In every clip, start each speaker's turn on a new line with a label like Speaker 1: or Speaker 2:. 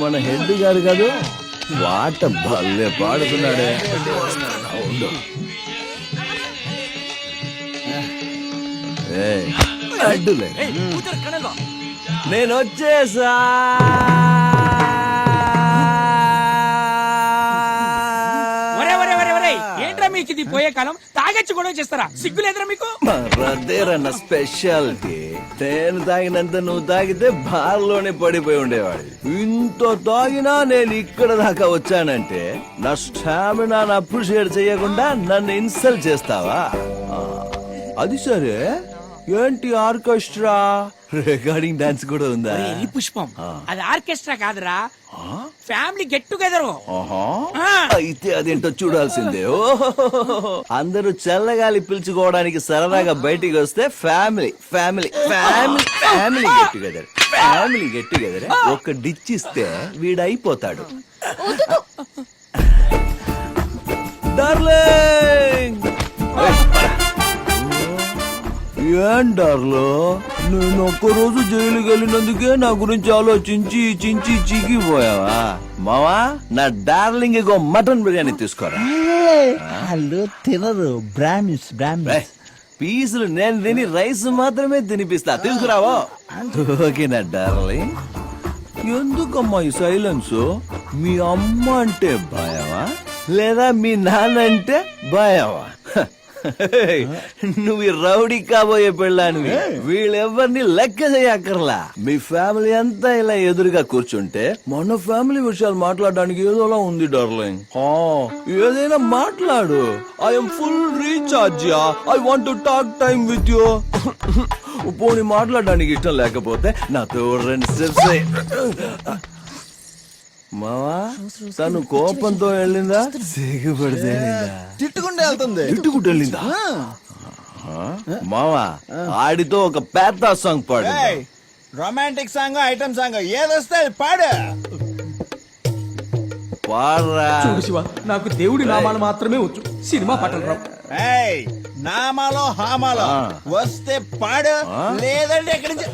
Speaker 1: మన హెడ్ గారు కాదు వాట భలే పాడుతున్నాడే. అడ్డులే నేను వచ్చేసా.
Speaker 2: ఏంట్రా మీకు ఇది పోయే కాలం? తాగొచ్చి గొడవ చేస్తారా? సిగ్గు లేదురా మీకు?
Speaker 1: రద్దేరన్న స్పెషాలిటీ. నేను తాగినంత నువ్వు తాగితే బార్లోనే పడిపోయి ఉండేవాడు. ఇంత తాగినా నేను ఇక్కడ దాకా వచ్చానంటే నా స్టామినా అప్రిషియేట్ చేయకుండా నన్ను ఇన్సల్ట్ చేస్తావా? అది సరే, ఏంటి ఆర్కెస్ట్రా రికార్డింగ్ డాన్స్ కూడా ఉందా?
Speaker 2: పుష్పం అది ఆర్కెస్ట్రా కాదురా, ఫ్యామిలీ గెట్ టుగెదర్.
Speaker 1: అయితే అదేంటో చూడాల్సిందే. అందరూ చల్లగాలి పిలుచుకోవడానికి సరదాగా బయటికి వస్తే family family family family get together, family get together. ఒక డిచ్ ఇస్తే వీడైపోతాడు. డార్లింగ్ ఏం డార్లో, నేను ఒక్కరోజు జైలుకి వెళ్ళినందుకే నా గురించి ఆలోచించి చించి చిక్కిపోయావా? మావా, నా డార్లింగ్ ఇంకో మటన్ బిర్యానీ తీసుకోరా.
Speaker 3: వాళ్ళు తినరు, బ్రాహ్మిన్స్ బ్రాహ్మిన్స్.
Speaker 1: పీసులు నేను తిని రైస్ మాత్రమే తినిపిస్తా, తీసుకురావో. ఓకేనా డార్లింగ్? ఎందుకమ్మా ఈ సైలెన్స్? మీ అమ్మ అంటే భయమా లేదా మీ నాన్న అంటే భయమా? నువ్వు ఈ రౌడీ కాబోయే పెళ్ళానివి. వీళ్ళెవరిని లెక్క చేయక్కర్లా. మీ ఫ్యామిలీ అంతా ఇలా ఎదురుగా కూర్చుంటే మన ఫ్యామిలీ విషయాలు మాట్లాడడానికి ఏదోలా ఉంది డార్లింగ్. ఏదైనా మాట్లాడు. I'm full recharge. I want to talk time with you. పోనీ మాట్లాడడానికి ఇష్టం లేకపోతే నాతో 2 స్టెప్స్. మావా, తను కోపంతో వెళ్ళిందా సిగ్గుపడితే
Speaker 3: తిట్టుకుంటూ వెళ్తుంది?
Speaker 1: తిట్టుకుంటూ వెళ్ళిందా? మావా, ఆడితో ఒక పెద్ద సాంగ్ పాడు.
Speaker 3: రొమాంటిక్ సాంగ్, ఐటమ్ సాంగ్, ఏదొస్తే అది పాడు.
Speaker 1: పాడరా.
Speaker 2: చూడు శివ, నాకు దేవుడి నామాలు మాత్రమే వచ్చు, సినిమా పాటలు రావు.
Speaker 3: నామాలో హామాలో వస్తే పాడు, లేదంటే ఎక్కడి నుంచి.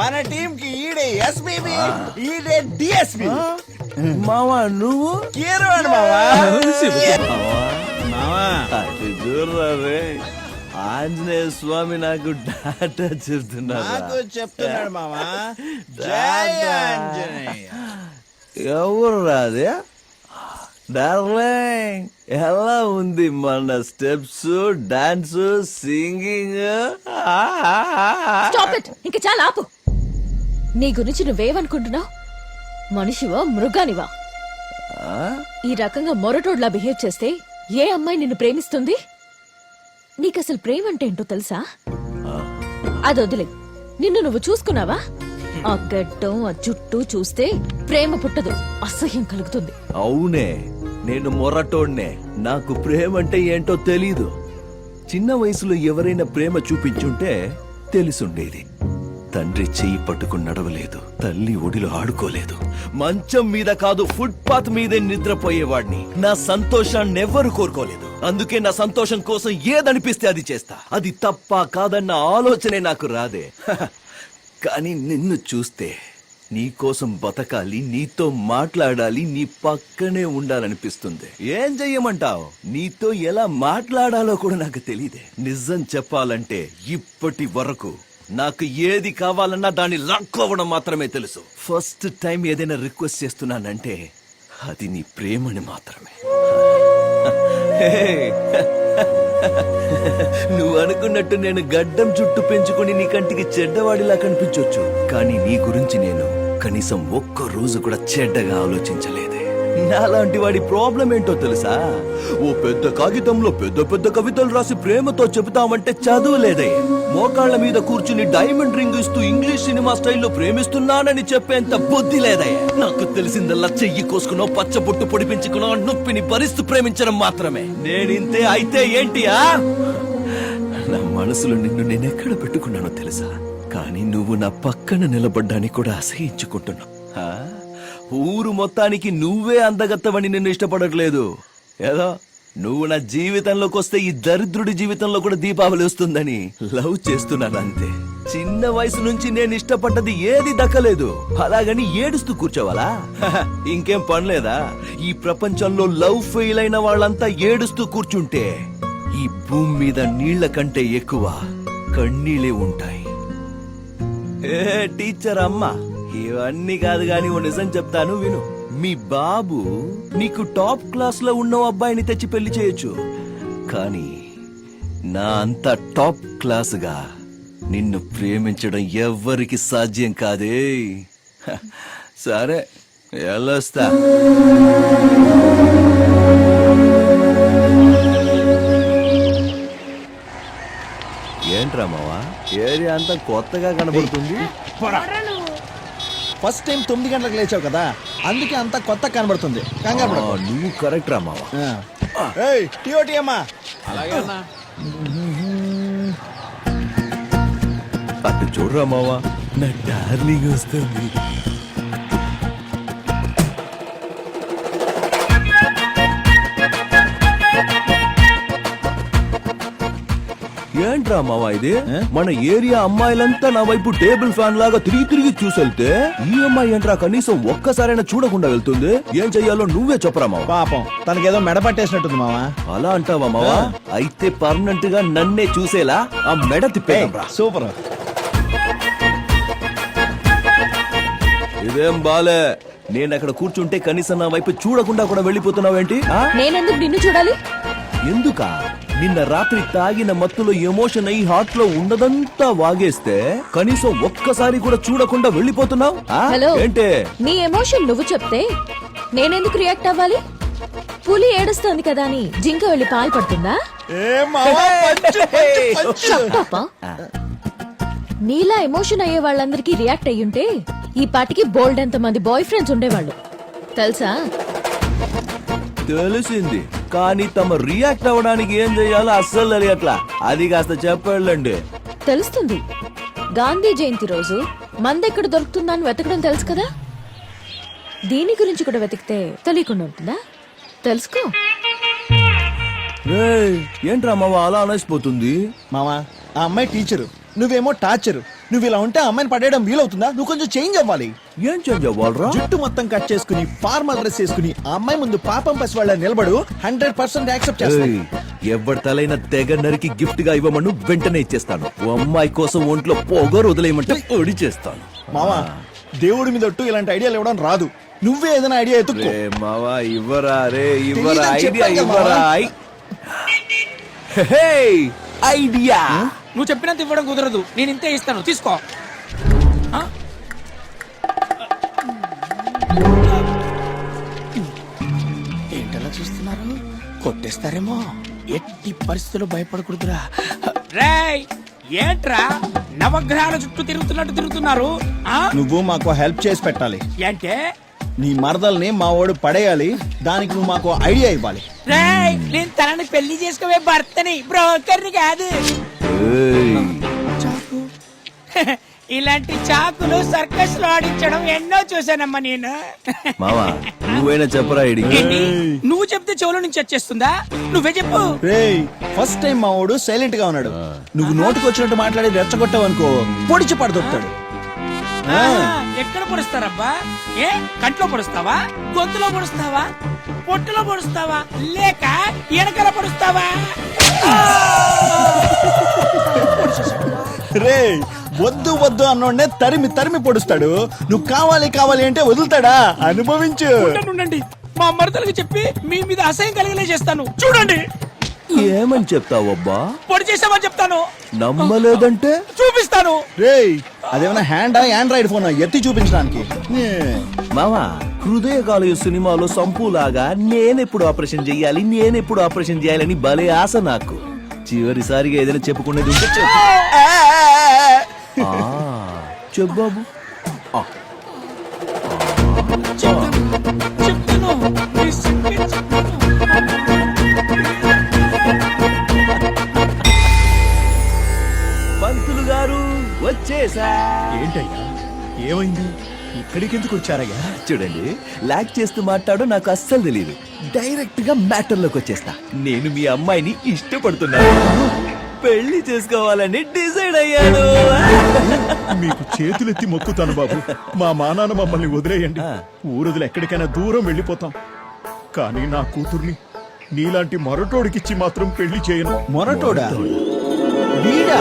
Speaker 3: మన టీం కి ఈడే ఎస్పీబీ, ఈడే డిఎస్పీ.
Speaker 1: మావా నువ్వు
Speaker 3: కీరవాడు మావా.
Speaker 1: చూడరా రే, ఆంజనేయ స్వామి నాకు డాటా
Speaker 3: చెప్తున్నాడు మావా. జై ఆంజనేయ.
Speaker 1: ఎవరు రాదే? డార్లింగ్, ఎలా ఉంది మన స్టెప్స్, డాన్స్, సింగింగ్?
Speaker 4: ఇంకా చాలా ఆపు. నీ గురించి నువ్వేమనుకుంటున్నావు? మనిషివా మృగానివా? ఈ రకంగా మొరటోడ్లా బిహేవ్ చేస్తే ఏ అమ్మాయి నిన్ను ప్రేమిస్తుంది? నీకసలు ప్రేమ అంటే ఏంటో తెలుసా? అదొదిలే, నిన్ను నువ్వు చూసుకున్నావా? ఆ గడ్డం, ఆ జుట్టు చూస్తే ప్రేమ పుట్టదు, అసహ్యం కలుగుతుంది.
Speaker 1: అవునే, నేను మొరటోడ్నే. నాకు ప్రేమ అంటే ఏంటో తెలీదు. చిన్న వయసులో ఎవరైనా ప్రేమ చూపించుంటే తెలుసుండేది. తండ్రి చెయ్యి పట్టుకుని నడవలేదు, తల్లి ఒడిలో ఆడుకోలేదు, మంచం మీద కాదు ఫుట్పాత్ మీదే నిద్రపోయేవాడిని. నా సంతోషాన్ని ఎవ్వరు కోరుకోలేదు. అందుకే నా సంతోషం కోసం ఏదనిపిస్తే అది చేస్తా. అది తప్ప కాదన్న ఆలోచనే నాకు రాదే. కానీ నిన్ను చూస్తే నీకోసం బతకాలి, నీతో మాట్లాడాలి, నీ పక్కనే ఉండాలనిపిస్తుంది. ఏం చెయ్యమంటావు? నీతో ఎలా మాట్లాడాలో కూడా నాకు తెలియదే. నిజం చెప్పాలంటే ఇప్పటి వరకు నాకు ఏది కావాలన్నా దాన్ని లాక్కోవడం మాత్రమే తెలుసు. ఫస్ట్ టైం ఏదైనా రిక్వెస్ట్ చేస్తున్నానంటే అది నీ ప్రేమని మాత్రమే. నువ్వు అనుకున్నట్టు నేను గడ్డం చుట్టూ పెంచుకుని నీ కంటికి చెడ్డవాడిలా కనిపించొచ్చు, కానీ నీ గురించి నేను కనీసం ఒక్క రోజు కూడా చెడ్డగా ఆలోచించలేదే. నాలాంటి వాడి ప్రాబ్లం ఏంటో తెలుసా? ఓ పెద్ద కాగితంలో పెద్ద పెద్ద కవితలు రాసి ప్రేమతో చెబుతామంటే చదువు లేదే. మోకాళ్ల మీద కూర్చుని డైమండ్ రింగ్ ఇస్తూ ఇంగ్లీష్ సినిమా స్టైల్లో ప్రేమిస్తున్నానని చెప్పేంత బుద్ధి లేదే. నాకు తెలిసిందల్లా చెయ్యి కోసుకునో పచ్చబొట్టు పొడిపించుకునో నొప్పిని భరిస్తూ ప్రేమించడం మాత్రమే. నేనింతే అయితే ఏంటియా? నా మనసులో నిన్ను నేనెక్కడ పెట్టుకున్నానో తెలుసా? కానీ నువ్వు నా పక్కన నిలబడ్డానికి కూడా అసహించుకుంటున్నావు. ఊరు మొత్తానికి నువ్వే అందగత్తవని నిన్ను ఇష్టపడట్లేదు. ఏదో నువ్వు నా జీవితంలోకి వస్తే ఈ దరిద్రుడి జీవితంలో కూడా దీపావళి వస్తుందని లవ్ చేస్తున్నాను అంతే. చిన్న చిన్న వయసు నుంచి నేను ఇష్టపడ్డది ఏది దక్కలేదు, అలాగని ఏడుస్తూ కూర్చోవాలా? హహ, ఇంకేం పనిలేదా? ఈ ప్రపంచంలో లవ్ ఫెయిల్ అయిన వాళ్ళంతా ఏడుస్తూ కూర్చుంటే ఈ భూమి మీద నీళ్ల కంటే ఎక్కువ కన్నీళ్ళే ఉంటాయి. ఏ టీచర్ అమ్మ, ఇవన్నీ కాదు గాని ఓ నిజం చెప్తాను విను. మీ బాబు నీకు టాప్ క్లాస్ లో ఉన్న అబ్బాయిని తెచ్చి పెళ్లి చేయొచ్చు, కానీ నా అంత టాప్ క్లాస్ గా నిన్ను ప్రేమించడం ఎవ్వరికి సాధ్యం కాదే. హ, సరే వెళ్ళొస్తా. ఏంట్రా మావా, ఏరియా అంతా కొత్తగా కనబడుతుంది.
Speaker 3: ఫస్ట్ టైం 9 గంటలకు లేచావు కదా, అందుకే అంత కొత్త కనబడుతుంది. కంగారు
Speaker 1: ఆ,
Speaker 3: పడకు.
Speaker 1: నువ్వు కరెక్ట్ రా మావా.
Speaker 3: ఏయ్ టీఓటీ అమ్మా.
Speaker 1: అటు చూడరా మావా, నా డార్లింగ్ వస్తుంది. ఏంట్రా మావా ఇది? మన ఏరియా అమ్మాయిలంతా నా వైపు టేబుల్ ఫ్యాన్ లాగా తిరిగి తిరిగి చూసెళ్తే ఈ అమ్మాయి ఏంట్రా కనీసం ఒక్కసారైనా చూడకుండా వెళ్తుంది? ఏం చెయ్యాలో నువ్వే చెప్పరా మావా.
Speaker 3: పాపం తనకేదో మెడ పట్టేసినట్టుంది మావా.
Speaker 1: అలా అంటావా మావా? అయితే పర్మనెంట్ గా నన్నే చూసేలా ఆ మెడ తిప్పేయంరా.
Speaker 3: సూపర్.
Speaker 1: ఇదేం బాలే, నేను అక్కడ కూర్చుంటే కనీసం నా వైపు చూడకుండా కూడా వెళ్ళిపోతున్నావేంటి? ఆ?
Speaker 4: నేనెందుకు నిన్ను చూడాలి?
Speaker 1: ఎందుకా? నిన్న రాత్రి తాగిన మత్తులో ఎమోషన్ అయి హార్ట్ లో ఉన్నదంతా వాగేస్తే కనీసం ఒక్కసారి కూడా చూడకుండా వెళ్ళిపోతున్నావు.
Speaker 4: హలో,
Speaker 1: ఏంటే?
Speaker 4: నీ ఎమోషన్ నువ్వు చెప్తే నేనెందుకు రియాక్ట్ అవ్వాలి? పులి ఏడుస్తోంది కదా అని జింక వెళ్ళి పాలు పడుతుందా? చెప్పప్పా. నీలా ఎమోషన్ అయ్యే వాళ్ళందరికీ రియాక్ట్ అయ్యుంటే ఈ పాటికి బోల్డ్ ఎంత మంది బాయ్ ఫ్రెండ్స్ ఉండేవాళ్ళు తెలుసా?
Speaker 1: తెలిసింది, కానీ తమ రియాక్ట్ అవ్వడానికి ఏం చెయ్యాలో అస్సలు తెలియట్లా. అది కాస్త చెప్పండి.
Speaker 4: తెలుస్తుంది. గాంధీ జయంతి రోజు మందెక్కడ దొరుకుతుందని వెతకడం తెలుసు కదా, దీని గురించి కూడా వెతికితే తెలియకుండా ఉంటుందా? తెలుసుకో.
Speaker 1: ఏయ్, ఏంట్రా మావా అలా అనేసిపోతుంది?
Speaker 3: మావా, ఆ అమ్మాయి టీచరు, నువ్వేమో టార్చరు. నువ్వు ఇలా ఉంటే ఆ అమ్మాయిని పడేయడం వీలవుతుందా? నువ్వు కొంచెం చేంజ్ అవ్వాలి.
Speaker 1: ఏం చేంజ్ అవ్వాలరా?
Speaker 3: జుట్టు మొత్తం కట్ చేసుకుని ఫార్మల్ డ్రెస్ వేసుకుని ఆ అమ్మాయి ముందు పాపం పసి వాళ్ళ నిలబడు. 100% యాక్సెప్ట్ చేస్తాను.
Speaker 1: ఎవరి తలైన తెగ నరికి గిఫ్ట్ గా ఇవ్వమను, వెంటనే ఇచ్చేస్తాను. ఓ అమ్మాయి కోసం ఒంట్లో పొగరు వదిలేయమంటే పొడి చేస్తాను.
Speaker 3: మావా, దేవుడి మీద ఒట్టు ఇలాంటి ఐడియాలు ఇవ్వడం రాదు. నువ్వే ఏదైనా ఐడియా ఎత్తుకో.
Speaker 1: రే మావా, ఇవ్వరా రే, ఇవ్వరా
Speaker 3: తెలీదని
Speaker 1: ఐడియా,
Speaker 3: చెప్పాను కదా
Speaker 1: ఇవ్వరా
Speaker 3: మావా.
Speaker 1: హే, ఐడియా.
Speaker 2: నువ్వు చెప్పినంత ఇవ్వడం కుదరదు, నేను ఇంతే ఇస్తాను, తీసుకో. ఆ? ఏంటలా చూస్తున్నారు? కొట్టేస్తారేమో. ఎట్టి పరిస్థితుల్లో భయపడకూడదురా. రేయ్, ఏంట్రా నవగ్రహాల చుట్టూ తిరుగుతున్నట్టు తిరుగుతున్నారు? ఆ?
Speaker 3: నువ్వు మాకు హెల్ప్ చేసి పెట్టాలి.
Speaker 2: ఏంటే?
Speaker 3: నీ మరదల్ని మా వాడు పడేయాలి. దానికి నువ్వు మాకు ఐడియా ఇవ్వాలి.
Speaker 2: రేయ్, నేను తనని పెళ్లి చేసుకోవే భర్తని, బ్రోకర్ని కాదు.
Speaker 1: ఏయ్,
Speaker 2: చాకు. ఇలాంటి చాకులు సర్కస్ లో ఆడించడం ఎన్నో చూసానమ్మా నేను.
Speaker 1: మావా నువ్వైనా చెప్పరా ఐడియా.
Speaker 2: ఏంటి? నువ్వు చెప్తే చెవుల నుంచి వచ్చేస్తుందా? నువ్వే చెప్పు.
Speaker 3: రేయ్, ఫస్ట్ టైం మా వాడు సైలెంట్ గా ఉన్నాడు. నువ్వు నోటుకు వచ్చినట్టు మాట్లాడి రెచ్చగొట్టావు అనుకో, పొడిచి పడదొక్కుతాడు.
Speaker 2: ఎక్కడ పొడుస్తారబ్బా? ఏ కంట్లో పొడుస్తావా, గొంతులో పొడుస్తావా, పొట్టులో పొడుస్తావా, లేక ఎనకల పొడుస్తావా?
Speaker 3: రేయ్, వద్దు వద్దు అన్నోడ్నే తరిమి తరిమి పొడుస్తాడు. నువ్వు కావాలి కావాలి అంటే వదులుతాడా? అనుభవించు.
Speaker 2: ఉండండి, మా మరదలకు చెప్పి మీ మీద అసహ్యం కలిగలే చేస్తాను. చూడండి.
Speaker 1: ఏమని చెప్తావబ్బా?
Speaker 2: పొడి చేసామని చెప్తాను.
Speaker 1: నమ్మలేదంటే
Speaker 2: చూపిస్తాను.
Speaker 3: రేయ్, అదేమన్నా హ్యాండా ఆండ్రాయిడ్ ఫోన్ ఎత్తి చూపించడానికి?
Speaker 1: మావా, హృదయకాలయ సినిమాలో సంపులాగా నేనెప్పుడు ఆపరేషన్ చెయ్యాలని భలే ఆశ నాకు. చివరిసారిగా ఏదైనా చెప్పుకునేది ఉంటే చెప్పు. చెప్పు బాబు.
Speaker 2: చెప్తాను.
Speaker 1: పంతులు గారు వచ్చేసా.
Speaker 3: ఏంటయ్యా, ఏమైంది? ఇక్కడికి ఎందుకు వచ్చారయ్యా?
Speaker 1: చూడండి, లాక్ చేస్తూ మాట్లాడో నాకు అస్సలు తెలియదు. డైరెక్ట్ గా మ్యాటర్ లోకి వచ్చేస్తా. నేను మీ అమ్మాయిని ఇష్టపడుతున్నాను. పెళ్లి చేసుకోవాలని డిసైడ్ అయ్యాను.
Speaker 3: మీకు చేతులెత్తి మొక్కుతాను బాబు, మా మానాన్న మమ్మల్ని వదిలేయండి. ఊరుదులు ఎక్కడికైనా దూరం వెళ్ళిపోతాం. కానీ నా కూతుర్ని నీలాంటి మొరటోడికిచ్చి మాత్రం పెళ్లి చేయను.
Speaker 5: మొరటోడా? వీడా?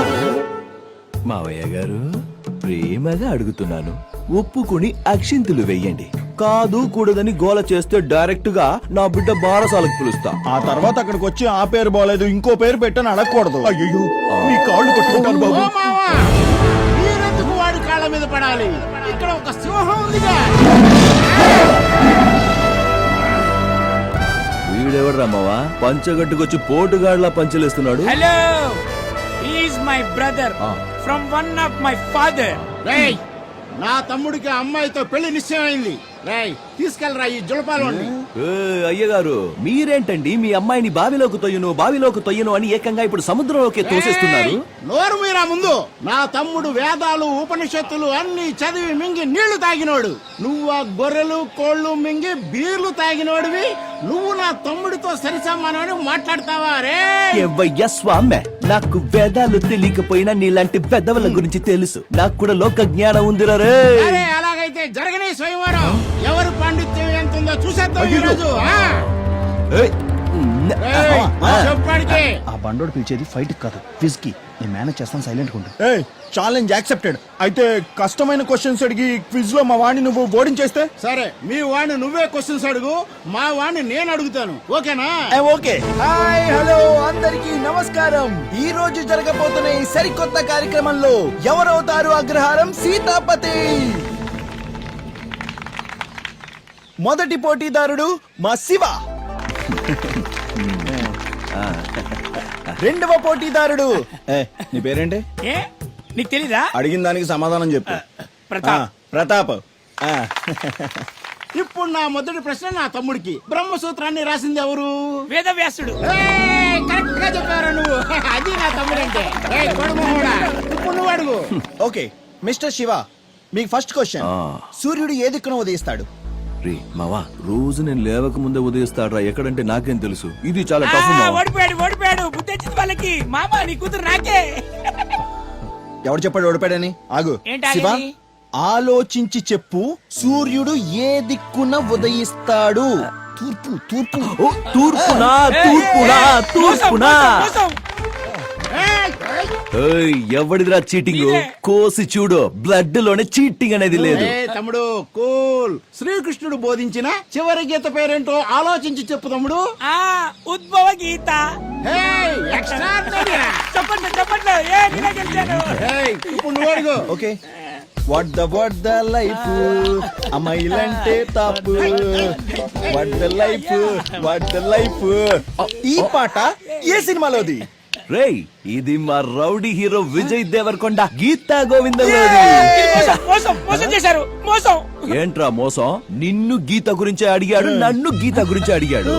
Speaker 1: మావయ్య గారు, ప్రేమగా అడుగుతున్నాను, ఒప్పుకొని అక్షింతులు వెయ్యండి. కాదు కూడదని గోల చేస్తే డైరెక్ట్ గా నా బిడ్డ బారసాలకు పిలుస్తా.
Speaker 3: ఆ తర్వాత అక్కడికి వచ్చి ఆ పేరు బాలేదు ఇంకో పేరు పెట్టని అడగకూడదు. అయ్యో నీ కాళ్ళు కొట్టుకుంటాను బాబు.
Speaker 6: ఓ మావా, మీరెందుకు వాడి కాళ్ళ మీద పడాలి? ఇక్కడ ఒక సింహం ఉందిగా.
Speaker 1: వీడెవడ్రా మావా పంచగట్టుకొచ్చి పోటుగాడ్లా పంచలేస్తున్నాడు?
Speaker 2: Hello, is my brother from one of my father.
Speaker 6: రేయ్, నా తమ్ముడికి అమ్మాయితో పెళ్లి నిశ్చయమైంది. రేయ్, తీసుకెళ్ళరా ఈ జులపాలోని.
Speaker 1: అయ్యగారు, మీరేంటండి మీ అమ్మాయిని బావిలోకి తొయ్యను అని ఏకంగా ఇప్పుడు సముద్రంలోకి తోసేస్తున్నారు?
Speaker 6: నోరు మీరా ముందు. నా తమ్ముడు వేదాలు ఉపనిషత్తులు అన్ని చదివి మింగి నీళ్లు తాగినోడు. నువ్వు ఆ గొర్రెలు కోళ్లు మింగి బీర్లు తాగినోడివి. నువ్వు నా తమ్ముడితో సరిసమానని మాట్లాడతావా రే?
Speaker 1: ఎవ్వయ్య స్వామి, నాకు వేదాలు తెలియకపోయినా నీలాంటి పెద్దవల గురించి తెలుసు. నాకు కూడా లోక జ్ఞానం ఉందిరా రే.
Speaker 6: అరే, అలాగైతే జరగనే స్వయంవరం. ఎవరు పాండిత్యం ఎంత ఉందో చూసేద్దాం ఈ రోజు.
Speaker 1: ఏయ్,
Speaker 6: చెప్పాడికి
Speaker 5: ఆ బండోడు పిలిచేది ఫైట్ కాదు, క్విజ్ కి. నేను మేనేజ్ చేస్తాను, సైలెంట్ ఉంటా.
Speaker 3: ఏయ్, ఛాలెంజ్ యాక్సెప్టెడ్. అయితే కష్టమైన క్వశ్చన్స్ అడిగి క్విజ్ లో మా వాడిని నువ్వు ఓడించేస్తే?
Speaker 6: సరే, మీ వాడిని నువ్వే క్వశ్చన్స్ అడుగు, మా వాడిని నేను అడుగుతాను. ఓకేనా?
Speaker 5: ఓకే. హాయ్, హలో, అందరికీ నమస్కారం. ఈ రోజు జరగబోతున్న ఈ సరికొత్త కార్యక్రమంలో ఎవరవుతారు అగ్రహారం సీతాపతి? మొదటి పోటీదారుడు మా శివ. రెండవ పోటీదారుడు
Speaker 3: నీ పేరేంటి?
Speaker 2: ఏ, నీకు తెలీదా?
Speaker 3: అడిగిన దానికి సమాధానం చెప్పు.
Speaker 2: ప్రతాప్.
Speaker 3: ప్రతాప్.
Speaker 6: ఇప్పుడు నా మొదటి ప్రశ్న నా తమ్ముడికి. బ్రహ్మసూత్రాన్ని రాసింది ఎవరు?
Speaker 2: వేదవ్యాసుడు.
Speaker 6: కరెక్ట్ గా చెప్పారా నువ్వు? అది నా తమ్ముడంటే. ఏయ్, కొడుమోహుడా, ఇప్పుడు నువ్వు అడుగు.
Speaker 5: ఓకే, మిస్టర్ శివ, మీకు ఫస్ట్ క్వశ్చన్. సూర్యుడు ఏ దిక్కున ఉదయిస్తాడు?
Speaker 1: రే మావా, రోజు నేను లేవక ముందే ఉదయిస్తాడ్రా. ఎక్కడంటే నాకేం తెలుసు. ఇది చాలా టఫ్
Speaker 2: ఆ,
Speaker 1: మావా.
Speaker 2: ఓడిపోయాడు. బుద్ధి వచ్చింది వాళ్ళకి. మామ, నీ కూతురు నాకే.
Speaker 5: ఎవడు చెప్పాడు ఓడిపాడని? ఆగు.
Speaker 2: ఏంటి
Speaker 5: శివ,
Speaker 2: ఆగేది?
Speaker 5: ఆలోచించి చెప్పు. సూర్యుడు ఏ దిక్కున ఉదయిస్తాడు? తూర్పు.
Speaker 1: ఓ, తూర్పునా?
Speaker 2: మోసం.
Speaker 1: ఏయ్, ఎవడిదిరా చీటింగ్?
Speaker 2: నీదే.
Speaker 1: కోసి చూడు, బ్లడ్ లోనే చీటింగ్ అనేది లేదు.
Speaker 6: ఏ తమ్ముడు, కూల్. శ్రీకృష్ణుడు బోధించిన చివరి గీత పేరేంటో ఆలోచించి చెప్పు తమ్ముడు.
Speaker 2: ఆ, ఉద్భవ గీత.
Speaker 6: ఏయ్, extraordinary రా.
Speaker 2: చెప్పండి. ఏ, నేనే గెలిచాను.
Speaker 6: ఏయ్, ఇప్పుడు నువ్వు అడుగు.
Speaker 5: ఓకే. వాట్ ద లైఫ్, అమ్మాయిలంటే తాపు. What the life. ఈ పాట ఏ సినిమాలోది?
Speaker 1: రేయ్, ఇది మా రౌడీ హీరో విజయ్ దేవరకొండ గీతా గోవిందం.
Speaker 2: మోసం చేశారు. మోసం.
Speaker 1: ఏంట్రా మోసం? నిన్ను గీత గురించి అడిగాడు, నన్ను గీత గురించి అడిగాడు.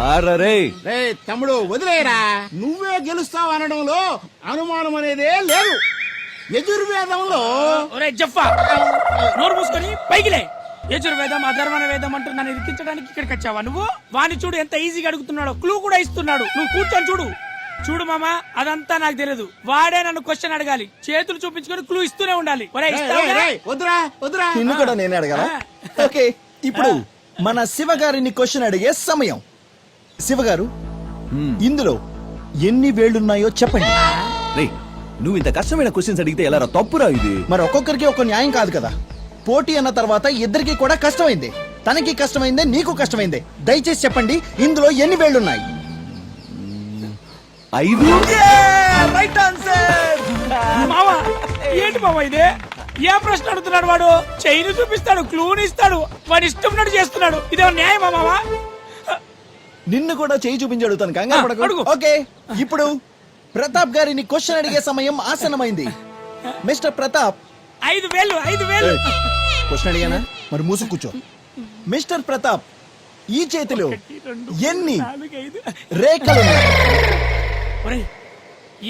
Speaker 1: ఆరరే,
Speaker 6: రే తమ్ముడు, వదిలేరా. నువ్వే గెలుస్తావు అనడంలో అనుమానం అనేదే లేదు. యజుర్వేదంలో
Speaker 2: ఒరే జఫా, నోరు మూసుకొని పైకిలే. యజుర్వేదం, అధర్వణ వేదం అంటూ నన్ను ఇరికించడానికి ఇక్కడికి వచ్చావా నువ్వు? వాణ్ణి చూడు ఎంత ఈజీగా అడుగుతున్నాడో. క్లూ కూడా ఇస్తున్నాడు. నువ్వు కూర్చొని చూడు మామా, అదంతా నాకు తెలియదు. వాడే నన్ను క్వశ్చన్ అడగాలి. చేతులు చూపించుకొని క్లూ ఇస్తూనే ఉండాలి. ఒరే, ఇస్తావుగా?
Speaker 6: వద్దురా.
Speaker 5: నిన్ను కూడా నేనే అడగాల? ఓకే, ఇప్పుడు మన శివ గారిని క్వశ్చన్ అడిగే సమయం. శివ గారు, ఇందులో ఎన్ని వేళ్లున్నాయో చెప్పండి.
Speaker 1: రేయ్, నువ్వు ఇంత కష్టమైన క్వశ్చన్స్ అడిగితే ఎలా రా? తప్పురా ఇది.
Speaker 5: మరి ఒక్కొక్కరికి ఒక న్యాయం కాదు కదా. పోటీ అన్న తర్వాత ఇద్దరికి కూడా కష్టమైంది. తనకి కష్టమైందే, నీకు కష్టమైందే. దయచేసి చెప్పండి, ఇందులో ఎన్ని వేళ్లున్నాయి?
Speaker 1: 5.
Speaker 5: Right answer.
Speaker 2: మావా, ఏంటి మావా ఇదే? ఏ ప్రశ్న అడుగుతున్నాడు వాడు? చైన్ చూపిస్తాడు, క్లూని ఇస్తాడు, వాడు ఇష్టం చేస్తున్నాడు. ఇదే న్యాయమా మావా?
Speaker 5: నిన్ను కూడా చేయి చూపించి అడుగుతాను, కంగారు పడకు.
Speaker 2: అడుగు.
Speaker 5: ఓకే, ఇప్పుడు ప్రతాప్ గారిని క్వశ్చన్ అడిగే సమయం ఆసనమైంది. మిస్టర్ ప్రతాప్.
Speaker 2: 5 వేలు.
Speaker 5: క్వశ్చన్ అడిగానా? మరి మూసు కూర్చో. మిస్టర్ ప్రతాప్, ఈ చేతిలో ఎన్ని
Speaker 2: 4, 5.
Speaker 5: రేఖలు ఉన్నాయి?
Speaker 2: ఒరేయ్,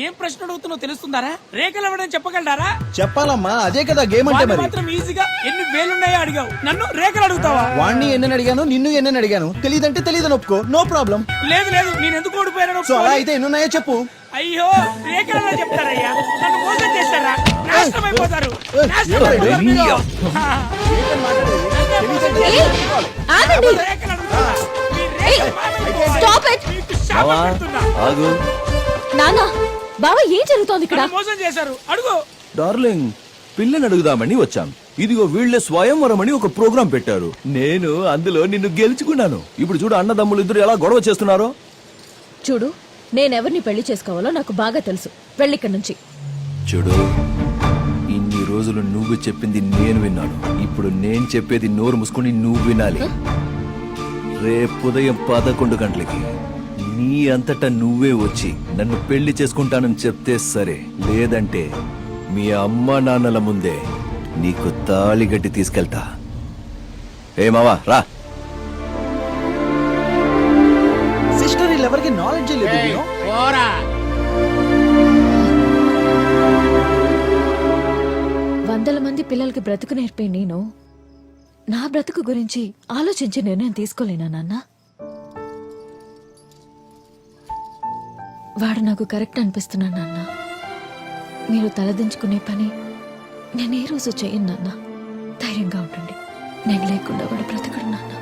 Speaker 2: ఏం ప్రశ్న అడుగుతున్నావు తెలుస్తుందారా? రేఖలు ఇవ్వడం చెప్పగలరా?
Speaker 5: చెప్పాలమ్మా, అదే కదా గేమ్ అంటే. మరి
Speaker 2: మాత్రం ఈజీగా ఎన్ని వేలున్నాయో అడిగావు, నన్ను రేఖలు అడుగుతావా?
Speaker 5: వాణ్ణి ఎన్నని అడిగాను, నిన్ను ఎన్నని అడిగాను. తెలియదంటే తెలియదని ఒప్పుకో, నో ప్రాబ్లం.
Speaker 2: లేదు, నేను ఎందుకు ఓడిపోయాను?
Speaker 5: సో అలా అయితే ఎన్నున్నాయో చెప్పు.
Speaker 2: అయ్యో రేఖలా చెప్తారయ్యా, నన్ను మోసం చేస్తారా? నాశనం అయిపోతారు, నాశనం అయిపోతారు మీరు.
Speaker 4: ఏయ్, ఆగండి.
Speaker 2: రేఖలు అడుగుతున్నా. మీ రేఖలు మాయమైపోవాలి.
Speaker 4: Stop it.
Speaker 2: మీకు శాపం
Speaker 1: మావా
Speaker 2: పెడుతున్నా.
Speaker 1: ఆగు.
Speaker 4: నాన్న బావ ఏం జరుగుతోంది ఇక్కడ?
Speaker 2: నన్ను మోసం చేశారు, అడుగు.
Speaker 1: డార్లింగ్, పిల్లని అడుగుదామని వచ్చాం. ఇదిగో వీళ్ళే స్వయంవరం అని ఒక ప్రోగ్రాం పెట్టారు. నేను అందులో నిన్ను గెలుచుకున్నాను. ఇప్పుడు చూడు అన్నదమ్ములు ఇద్దరు ఎలా గొడవ చేస్తున్నారో.
Speaker 4: చూడు, నేనెవరిని పెళ్లి చేసుకోవాలో నాకు బాగా తెలుసు. వెళ్ళిక్కడి నుంచి.
Speaker 1: చూడు, ఇన్ని రోజులు నువ్వు చెప్పింది నేను విన్నాను. ఇప్పుడు నేను చెప్పేది నోరు మూసుకొని నువ్వు వినాలి. రేపు ఉదయం 11 గంటలకి నీ అంతటా నువ్వే వచ్చి నన్ను పెళ్లి చేసుకుంటానని చెప్తే సరే, లేదంటే మీ అమ్మ నాన్నల ముందే నీకు తాళిగట్టి తీసుకెళ్తా. ఏ మావా రా.
Speaker 5: సిస్టర్ వీళ్ళెవరికి నాలెడ్జ్ లేదు you know?
Speaker 6: పోరా.
Speaker 4: వందల మంది పిల్లలకి బ్రతుకు నేర్పే నేను నా బ్రతుకు గురించి ఆలోచించి నిర్ణయం తీసుకోలేనా నాన్న? వాడు నాకు కరెక్ట్ అనిపిస్తున్నాడు నాన్న. మీరు తలదించుకునే పని నేను ఏ రోజు చెయ్యను నాన్న. ధైర్యంగా ఉండండి. నేను లేకుండా వాడు బ్రతకడు నాన్న.